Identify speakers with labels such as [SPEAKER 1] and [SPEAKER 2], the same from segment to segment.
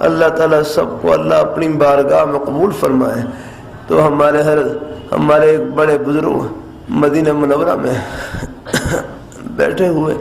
[SPEAKER 1] اللہ تعالیٰ سب کو اللہ اپنی بارگاہ میں قبول فرمائے۔ تو ہمارے ایک بڑے بزرگ مدینہ منورہ میں بیٹھے ہوئے،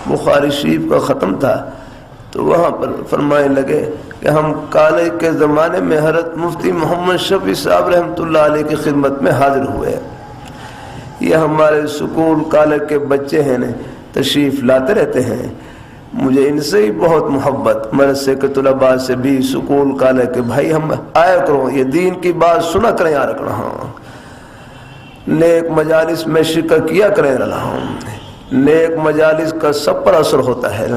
[SPEAKER 1] بخاری شریف کا ختم تھا، تو وہاں پر فرمانے لگے کہ ہم کالج کے زمانے میں حضرت مفتی محمد شفیع صاحب رحمۃ اللہ علیہ کی خدمت میں حاضر ہوئے۔ یہ ہمارے سکول کالج کے بچے ہیں، تشریف لاتے رہتے ہیں، مجھے ان سے ہی بہت محبت، مدرسے کے طلباء سے بھی، سکول کالج کے بھائی ہم آیا کرو، یہ دین کی بات سنا کریں یار رہا، نیک مجالس میں شرکت کیا کریں رہا، نیک مجالس کا سب پر اثر ہوتا ہے۔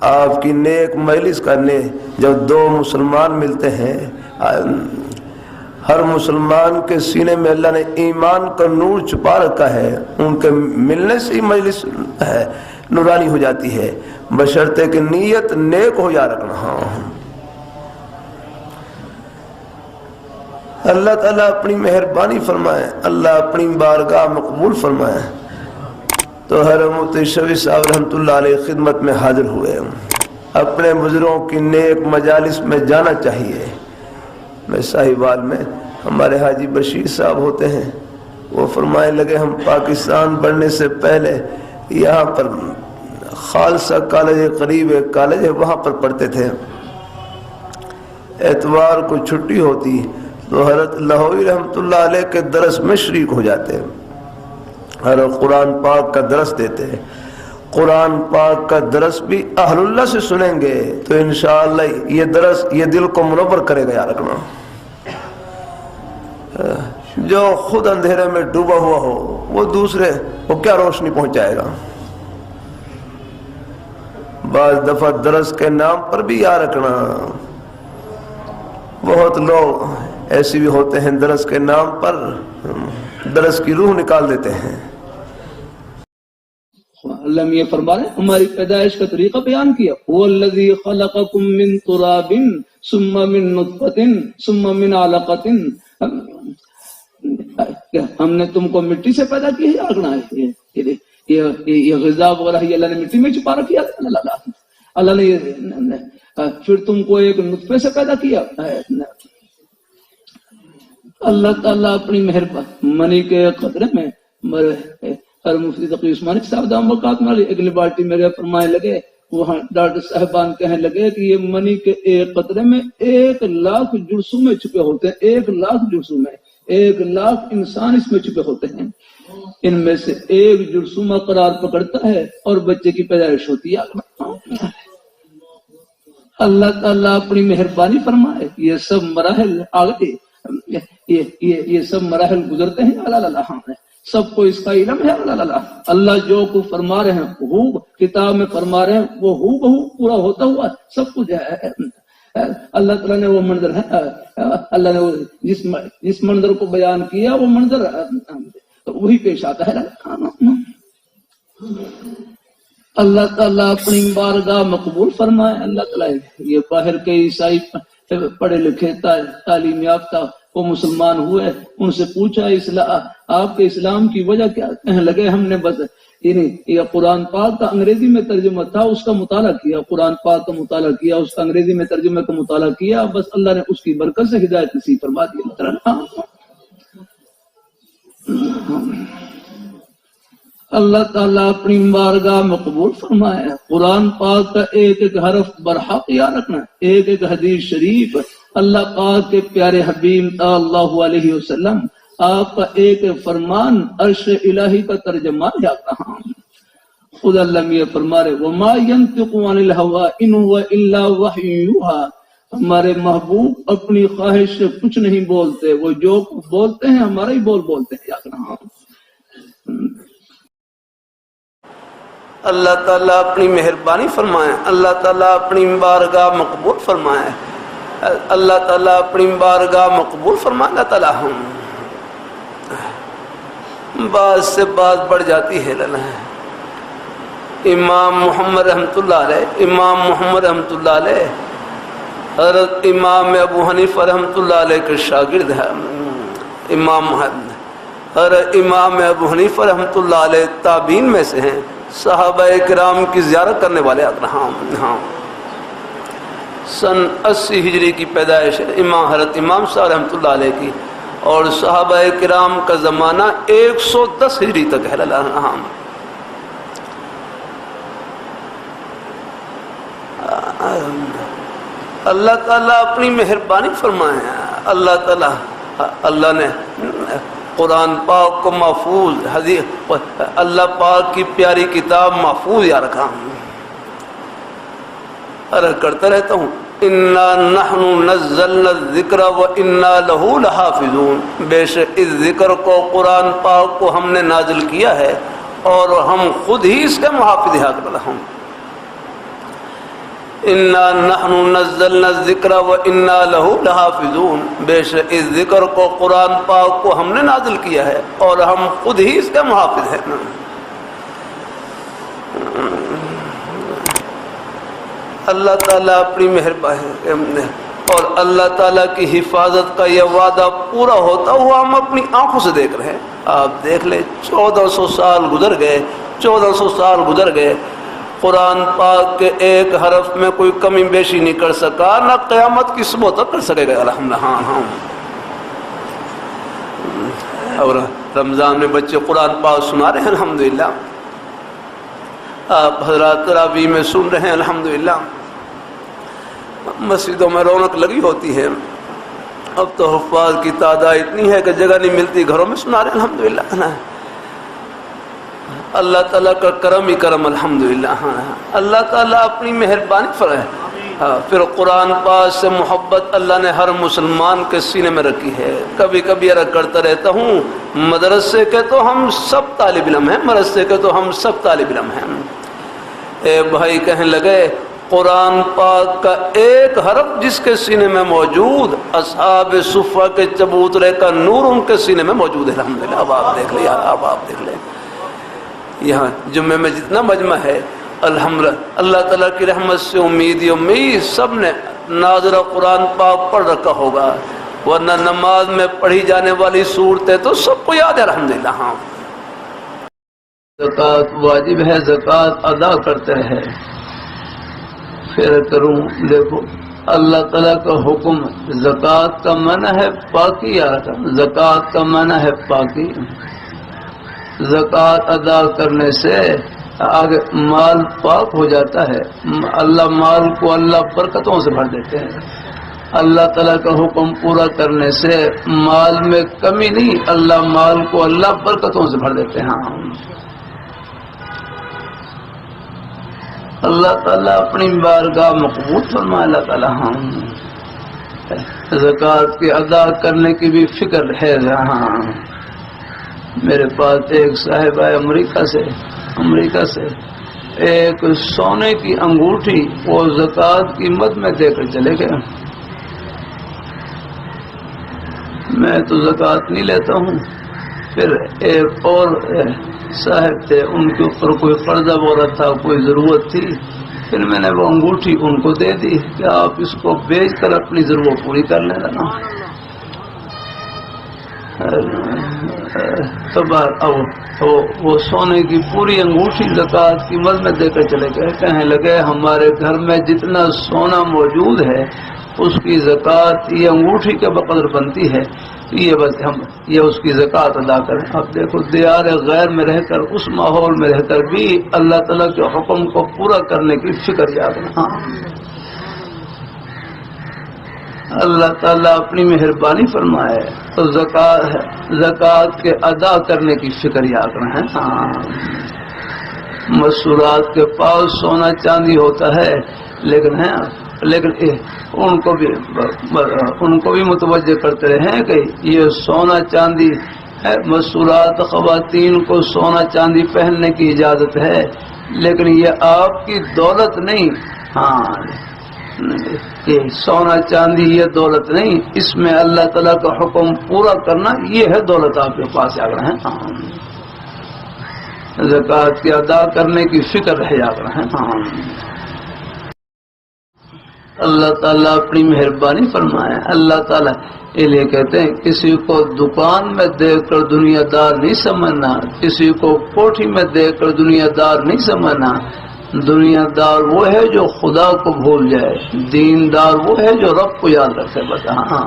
[SPEAKER 1] آپ کی نیک مجلس کرنے جب دو مسلمان ملتے ہیں، ہر مسلمان کے سینے میں اللہ نے ایمان کا نور چھپا رکھا ہے، ان کے ملنے سے ہی مجلس ہے نورانی ہو جاتی ہے، بشرطے کہ نیت نیک ہو یا رکھنا۔ اللہ تعالیٰ اپنی مہربانی فرمائے، اللہ اپنی بارگاہ مقبول فرمائے۔ تو حضرت مفتی شفیع صاحب رحمۃ اللہ علیہ خدمت میں حاضر ہوئے۔ اپنے بزرگوں کی نیک مجالس میں جانا چاہیے۔ میں ساہیوال میں ہمارے حاجی بشیر صاحب ہوتے ہیں، وہ فرمائے لگے ہم پاکستان بڑھنے سے پہلے یہاں پر خالصہ کالج قریب ایک کالج ہے، وہاں پر پڑھتے تھے۔ اتوار کو چھٹی ہوتی تو حضرت لاہوری رحمۃ اللہ علیہ کے درس میں شریک ہو جاتے، حضرت قرآن پاک کا درس دیتے۔ قرآن پاک کا درس بھی اہل اللہ سے سنیں گے تو انشاءاللہ یہ درس یہ دل کو منور کرے گا یاد رکھنا۔ جو خود اندھیرے میں ڈوبا ہوا ہو وہ دوسرے کو کیا روشنی پہنچائے گا۔ بعض دفعہ درس کے نام پر بھی یاد رکھنا، بہت لوگ ایسے بھی ہوتے ہیں درس کے نام پر درس کی روح نکال دیتے ہیں۔
[SPEAKER 2] اللہ یہ فرما رہے ہماری پیدائش کا طریقہ بیان کیا، وَالَّذِي خَلَقَكُم مِّن تُرَابٍ ثُمَّ مِّن نُطْفَةٍ ثُمَّ مِّنْ عَلَقَةٍ، ہم نے تم کو مٹی سے پیدا کیا ہے، آگنا ہے یہ غذا وغیرہ یہ اللہ نے مٹی میں چھپا رکھا ہے، اللہ نے پھر تم کو ایک نطفے سے پیدا کیا۔ اللہ تعالیٰ اپنی مہربانی کے قدرے میں ہر مفتی تقی عثمانی صاحب دام وقات میں ایک لیبارٹی میرے فرمائے لگے، وہاں ڈاکٹر صاحبان کہنے لگے کہ یہ منی کے ایک قطرے میں 1,00,000 جرثومے چھپے ہوتے ہیں، 1,00,000 جرثومے، 1,00,000 انسان اس میں چھپے ہوتے ہیں، ان میں سے ایک جرثومہ قرار پکڑتا ہے اور بچے کی پیدائش ہوتی ہے۔ اللہ تعالیٰ اپنی مہربانی فرمائے، یہ سب مراحل آگے یہ سب مراحل گزرتے ہیں، اللہ سب کو اس کا علم ہے، اللہ جو کو فرما رہے ہیں وہ کتاب میں فرما رہے ہیں وہ ہو بہو پورا ہوتا ہوا سب کچھ ہے۔ اللہ تعالیٰ نے وہ منظر ہے، اللہ نے جس منظر کو بیان کیا وہ منظر وہی پیش آتا ہے۔ اللہ تعالیٰ اپنی بارگاہ مقبول فرمائے۔ اللہ تعالیٰ یہ باہر کے عیسائی پڑھے لکھے تعلیم یافتہ وہ مسلمان ہوئے، ان سے پوچھا آپ کے اسلام کی وجہ کیا؟ کہنے لگے ہم نے بس یہ قرآن پاک کا انگریزی میں ترجمہ تھا اس کا مطالعہ کیا، قرآن پاک کا مطالعہ کیا، اس کا انگریزی میں ترجمے کا مطالعہ کیا، بس اللہ نے اس کی برکت سے ہدایت نصیب فرما دی۔ اللہ تعالیٰ اپنی بارگاہ مقبول فرمائے۔ قرآن پاک کا ایک ایک حرف برحق یاد رکھنا، ایک ایک حدیث شریف، اللہ پاک کے پیارے حبیب صلی اللہ علیہ وسلم آپ کا ایک فرمان عرش الہی کا ترجمان یاد رہا۔ خدا اللہ یہ فرما رہے وَمَا يَنْطِقُ عَنِ الْهَوَىٰ إِنْ هُوَ إِلَّا وَحْيٌ يُوحَىٰ، ہمارے محبوب اپنی خواہش سے کچھ نہیں بولتے، وہ جو بولتے ہیں ہمارا ہی بولتے ہیں یاد رہا۔
[SPEAKER 1] اللہ تعالیٰ اپنی مہربانی فرمائے، اللہ تعالیٰ اپنی بارگاہ مقبول فرمائے، اللہ تعالیٰ اپنی بارگاہ مقبول فرمائے۔ اللہ تعالیٰ ہم بعض سے بات بڑھ جاتی ہے۔ امام محمد رحمۃ اللہ علیہ، امام محمد رحمۃ اللہ علیہ حضرت امام ابو حنیفہ رحمۃ اللہ علیہ کے شاگرد ہے۔ امام حضرت امام ابو حنیفہ رحمۃ اللہ علیہ تابعین میں سے ہیں، صحابہ کرام کی زیارت کرنے والے۔ ہاں سن 80 ہجری کی پیدائش ہے امام حضرت امام صاحب رحمۃ اللہ علیہ کی، اور صحابہ کرام کا زمانہ 110 ہجری تک ہے۔ اللہ تعالیٰ اپنی مہربانی فرمائے، اللہ تعالیٰ اللہ نے قرآن پاک کو محفوظ، حدیث اللہ پاک کی پیاری کتاب محفوظ یا رکھا۔ عرض کرتا رہتا ہوں انا نحن نزلنا الذکر وانا له لحافظون، بے شک اس ذکر کو قرآن پاک کو ہم نے نازل کیا ہے اور ہم خود ہی اس کے محافظ ہیں۔ انا نحن نزلنا الذکر وانا له لحافظون، بے شک اس ذکر کو قرآن پاک کو ہم نے نازل کیا ہے اور ہم خود ہی اس کے محافظ ہیں۔ اللہ تعالیٰ اپنی مہربانی اور اللہ تعالیٰ کی حفاظت کا یہ وعدہ پورا ہوتا ہوا ہم اپنی آنکھوں سے دیکھ رہے ہیں۔ آپ دیکھ لیں 1400 سال گزر گئے، 1400 سال گزر گئے، قرآن پاک کے ایک حرف میں کوئی کمی بیشی نہیں کر سکا، نہ قیامت کی صبح تک کر سکے گا الحمدللہ۔ اور رمضان میں بچے قرآن پاک سنا رہے ہیں الحمدللہ، آپ حضرات تراویح میں سن رہے ہیں الحمدللہ، مسجدوں میں رونق لگی ہوتی ہے۔ اب تو حفاظ کی تعداد اتنی ہے کہ جگہ نہیں ملتی، گھروں میں سنا رہے ہیں الحمدللہ۔ اللہ تعالیٰ کا کرم ہی کرم الحمدللہ۔ اللہ تعالیٰ اپنی مہربانی فرمائے۔ پھر قرآن پاک سے محبت اللہ نے ہر مسلمان کے سینے میں رکھی ہے۔ کبھی کبھی عرض کرتا رہتا ہوں مدرسے کے تو ہم سب طالب علم ہیں، مدرسے کے تو ہم سب طالب علم ہیں۔ ایک بھائی کہنے لگے قرآن پاک کا ایک حرف جس کے سینے میں موجود، اصحاب صفہ کے چبوترے کا نور ان کے سینے میں موجود ہے الحمدللہ۔ اب آپ دیکھ لیں، اب آپ دیکھ لیں یہاں جمعے میں جتنا مجمع ہے الحمدللہ، اللہ تعالیٰ کی رحمت سے امید سب نے ناظرہ قرآن پاک پڑھ رکھا ہوگا، ورنہ نماز میں پڑھی جانے والی صورتیں تو سب کو یاد ہے الحمدللہ۔ ہاں زکوٰۃ واجب ہے، زکوٰۃ ادا کرتے رہے۔ پھر کروں دیکھو اللہ تعالیٰ کا حکم، زکوٰۃ کا منع ہے پاکی، زکوٰۃ کا منع ہے پاکی۔ زکوٰۃ ادا کرنے سے آگے مال پاک ہو جاتا ہے، اللہ مال کو اللہ برکتوں سے بھر دیتے ہیں۔ اللہ تعالیٰ کا حکم پورا کرنے سے مال میں کمی نہیں، اللہ مال کو اللہ برکتوں سے بھر دیتے ہیں۔ اللہ تعالیٰ اپنی بارگاہ مقبول فرمائے۔ اللہ تعالیٰ زکوٰۃ کے ادا کرنے کی بھی فکر ہے۔ میرے پاس ایک صاحب آئے امریکہ سے ایک سونے کی انگوٹھی وہ زکوٰۃ کی مد میں دے کر چلے گئے۔ میں تو زکوٰۃ نہیں لیتا ہوں۔ پھر ایک اور صاحب تھے، ان کے اوپر کوئی قرضہ وغیرہ تھا، کوئی ضرورت تھی، پھر میں نے وہ انگوٹھی ان کو دے دی کہ آپ اس کو بیچ کر اپنی ضرورت پوری کر لینا نا۔ تو وہ سونے کی پوری انگوٹھی زکوٰۃ کی مد میں دے کر چلے گئے۔ کہنے لگے ہمارے گھر میں جتنا سونا موجود ہے اس کی زکوٰۃ یہ انگوٹھی کے بقدر بنتی ہے، یہ بس ہم یہ اس کی زکوٰۃ ادا کریں۔ اب دیکھو دیار غیر میں رہ کر، اس ماحول میں رہ کر بھی اللہ تعالیٰ کے حکم کو پورا کرنے کی فکر یاد رکھنا۔ اللہ تعالیٰ اپنی مہربانی فرمائے تو زکوٰۃ کے ادا کرنے کی فکر یاد رہیں۔ مسورات کے پاس سونا چاندی ہوتا ہے، لیکن ان کو بھی متوجہ کرتے رہیں کہ یہ سونا چاندی ہے۔ مسورات خواتین کو سونا چاندی پہننے کی اجازت ہے، لیکن یہ آپ کی دولت نہیں۔ یہ سونا چاندی یہ دولت نہیں، اس میں اللہ تعالیٰ کا حکم پورا کرنا یہ ہے دولت آپ کے پاس یاد رہیں۔ زکوٰۃ کے ادا کرنے کی فکر ہے یاد رہیں۔ اللہ تعالیٰ اپنی مہربانی فرمائے۔ اللہ تعالیٰ یہ لیے کہتے ہیں کسی کو دکان میں دیکھ کر دنیا دار نہیں سمجھنا، کسی کو کوٹھی میں دیکھ کر دنیا دار نہیں سمجھنا،
[SPEAKER 2] دنیا دار وہ ہے جو خدا کو بھول جائے، دیندار وہ ہے جو رب کو یاد رکھے بس۔ ہاں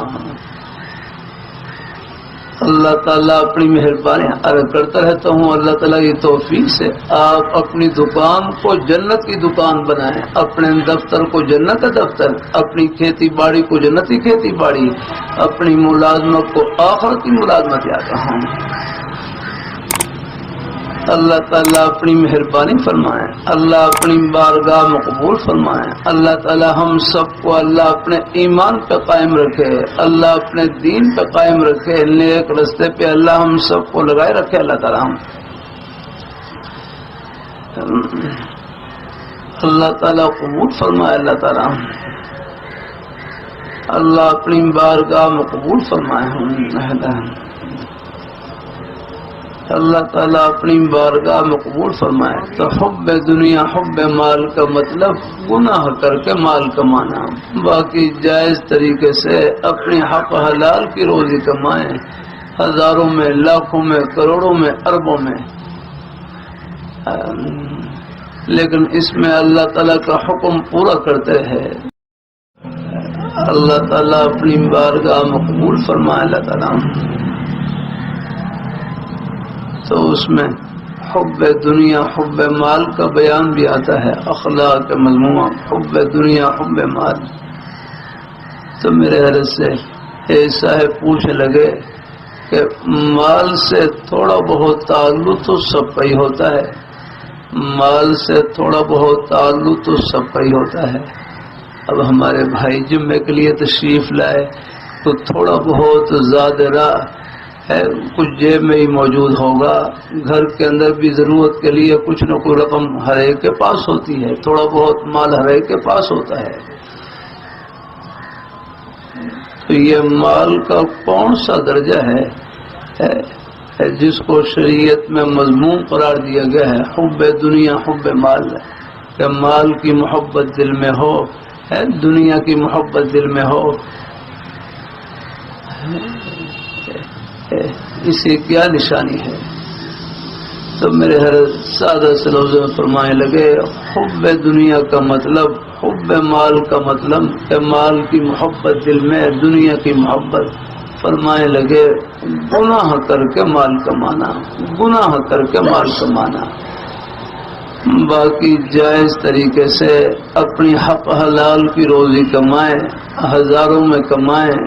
[SPEAKER 2] اللہ تعالیٰ اپنی مہربانی عرض کرتا رہتا ہوں، اللہ تعالیٰ کی توفیق سے آپ اپنی دکان کو جنت کی دکان بنائیں، اپنے دفتر کو جنت کا دفتر، اپنی کھیتی باڑی کو جنتی کھیتی باڑی، اپنی ملازمت کو آخرت کی ملازمت یاد رکھیں۔ اللہ تعالیٰ اپنی مہربانی فرمائے، اللہ اپنی بارگاہ مقبول فرمائے، اللہ تعالیٰ ہم سب کو اللہ اپنے ایمان پہ قائم رکھے، اللہ اپنے دین پہ قائم رکھے، نیک رستے پہ اللہ ہم سب کو لگائے رکھے۔ اللہ تعالیٰ اللہ تعالیٰ قبول فرمائے، اللہ تعالیٰ اللہ اپنی بارگاہ مقبول فرمائے، اللہ تعالیٰ اپنی بارگاہ مقبول فرمائے۔ تو حب دنیا حب مال کا مطلب گناہ کر کے مال کمانا، باقی جائز طریقے سے اپنی حق حلال کی روزی کمائیں، ہزاروں میں، لاکھوں میں، کروڑوں میں، اربوں میں، لیکن اس میں اللہ تعالیٰ کا حکم پورا کرتے ہیں۔ اللہ تعالیٰ اپنی بارگاہ مقبول فرمائے، اللہ تعالیٰ تو اس میں حب دنیا حب مال کا بیان بھی آتا ہے، اخلاق مذمومہ، حب دنیا حب مال۔ تو میرے حضرت سے ایسا ہے پوچھنے لگے کہ مال سے تھوڑا بہت تعلق تو سب کا ہی ہوتا ہے، مال سے تھوڑا بہت تعلق تو سب کا ہی ہوتا ہے۔ اب ہمارے بھائی جمعے کے لیے تشریف لائے تو تھوڑا بہت زیادہ راہ ہے، کچھ جیب میں ہی موجود ہوگا، گھر کے اندر بھی ضرورت کے لیے کچھ نہ کوئی رقم ہر ایک کے پاس ہوتی ہے، تھوڑا بہت مال ہر ایک کے پاس ہوتا ہے۔ تو یہ مال کا کون سا درجہ ہے جس کو شریعت میں مذموم قرار دیا گیا ہے؟ حب دنیا حب مال، کہ مال کی محبت دل میں ہو، دنیا کی محبت دل میں ہو، اسی کیا نشانی ہے؟ تو میرے ہر سادہ سے لفظوں میں فرمانے لگے حب دنیا کا مطلب، حب مال کا مطلب کہ مال کی محبت دل میں، دنیا کی محبت۔ فرمانے لگے گناہ کر کے مال کمانا، گناہ کر کے مال کمانا، باقی جائز طریقے سے اپنی حق حلال کی روزی کمائیں، ہزاروں میں کمائیں،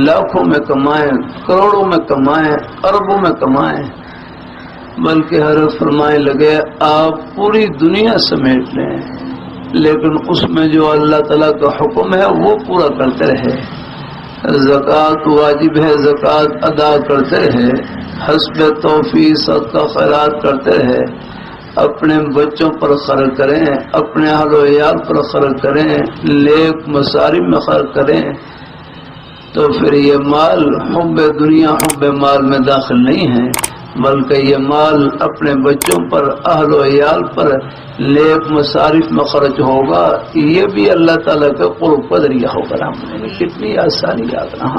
[SPEAKER 2] لاکھوں میں کمائیں، کروڑوں میں کمائیں، اربوں میں کمائیں، بلکہ حضرت فرمائے لگے آپ پوری دنیا سمیٹ لیں، لیکن اس میں جو اللہ تعالیٰ کا حکم ہے وہ پورا کرتے رہے۔ زکوٰۃ واجب ہے، زکوٰۃ ادا کرتے رہے، حسب توفیق صدقہ خیرات کرتے رہے، اپنے بچوں پر خرچ کریں، اپنے اہل و عیال پر خرچ کریں، نیک مصارف میں خرچ کریں، تو پھر یہ مال حب دنیا حب مال میں داخل نہیں ہے، بلکہ یہ مال اپنے بچوں پر، اہل و عیال پر، نیک مصارف میں خرچ ہوگا، یہ بھی اللہ تعالیٰ کے قرب کا ذریعہ ہوگا۔ کتنی آسانی یاد رہا۔